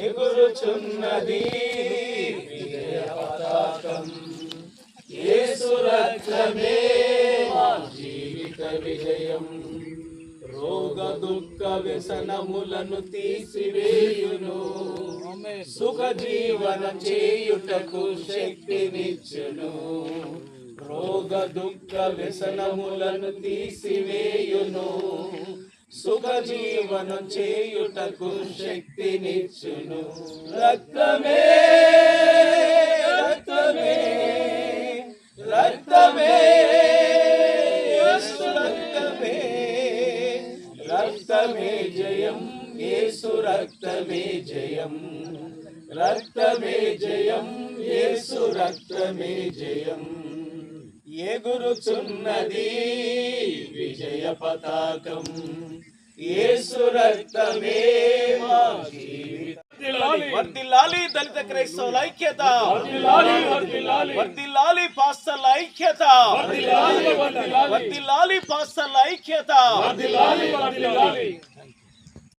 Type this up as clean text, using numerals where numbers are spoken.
ఎగురుచున్నది విజయ పతాకం, యేసు రక్తమే మా జీవిత విజయం. రోగ దుఃఖ వ్యసనములను తీసివేయును, సుఖ జీవనం చేయుటకు శక్తినిచ్చును. రోగ దుఃఖ వ్యసనములను తీసివేయును, సుఖ జీవనం చేయుటకు శక్తినిచ్చును. రక్తమే రక్తమే రక్తమే యేసు రక్తమే, రక్తమే జయం, యేసు రక్తమే జయం. రక్తమే జయం, యేసు రక్తమే జయం. ఎగురుచున్నది విజయ పతాకం, యేసు రక్తమే మా జీవితం. వర్ధిల్లాలి దళిత క్రైస్తవుల ఐక్యత, వర్ధిల్లాలి పాస్టర్ల ఐక్యత, వర్ధిల్లాలి పాస్టర్ల ఐక్యత.